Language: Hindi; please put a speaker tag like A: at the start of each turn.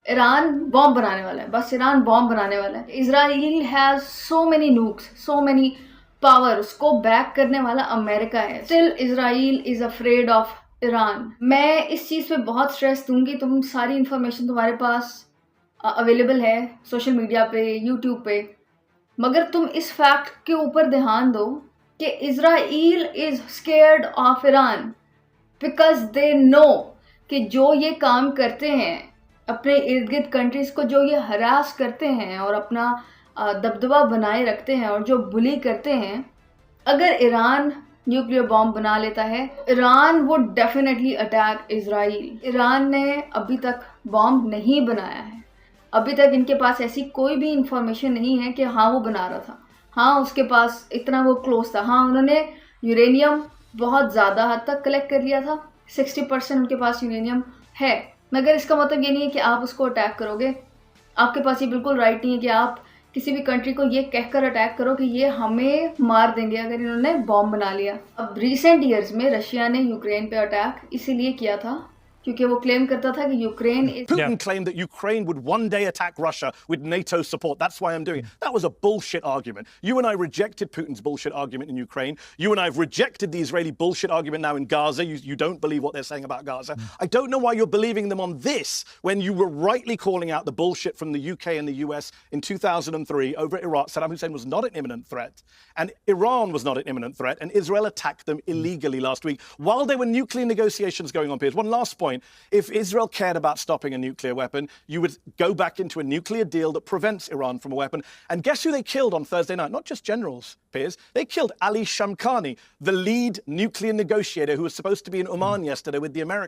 A: ईरान बॉम्ब बनाने वाला है, बस ईरान बॉम्ब बनाने वाला है। Israel has so many nooks, so many power, उसको बैक करने वाला अमेरिका है। Still Israel is afraid of Iran. मैं इस चीज़ पे बहुत स्ट्रेस दूंगी, तुम सारी इंफॉर्मेशन तुम्हारे पास अवेलेबल है सोशल मीडिया पे, यूट्यूब पे, मगर तुम इस फैक्ट के ऊपर ध्यान दो कि Israel is scared of Iran because they know कि जो ये काम करते हैं अपने इर्द गिर्द कंट्रीज को, जो ये हरास करते हैं और अपना दबदबा बनाए रखते हैं और जो बुली करते हैं, अगर ईरान न्यूक्लियर बॉम्ब बना लेता है, ईरान वो डेफिनेटली अटैक इजराइल। ईरान ने अभी तक बॉम्ब नहीं बनाया है, अभी तक इनके पास ऐसी कोई भी इंफॉर्मेशन नहीं है कि हाँ वो बना रहा था, हाँ उसके पास इतना वो क्लोज था, हाँ उन्होंने यूरेनियम बहुत ज़्यादा हद तक कलेक्ट कर लिया था, 60% उनके पास यूरेनियम है। मगर इसका मतलब ये नहीं है कि आप उसको अटैक करोगे। आपके पास ये बिल्कुल राइट नहीं है कि आप किसी भी कंट्री को ये कहकर अटैक करो कि ये हमें मार देंगे अगर इन्होंने बॉम्ब बना लिया। अब रिसेंट ईयर्स में रशिया ने यूक्रेन पे अटैक इसीलिए किया था क्योंकि वो क्लेम करता था कि Ukraine
B: Putin claimed that Ukraine would one day attack Russia with NATO support. That's why I'm doing it. That was a bullshit argument. You and I rejected Putin's bullshit argument in Ukraine. You and I have rejected the Israeli bullshit argument now in Gaza. You don't believe what they're saying about Gaza. I don't know why you're believing them on this when you were rightly calling out the bullshit from the UK and the US in 2003 over Iraq. Saddam Hussein was not an imminent threat, and Iran was not an imminent threat, and Israel attacked them illegally last week while there were nuclear negotiations going on. Piers, one last point. If Israel cared about stopping a nuclear weapon, you would go back into a nuclear deal that prevents Iran from a weapon. And guess who they killed on Thursday night? Not just generals, Piers. They killed Ali Shamkhani, the lead nuclear negotiator who was supposed to be in Oman yesterday with the Americans.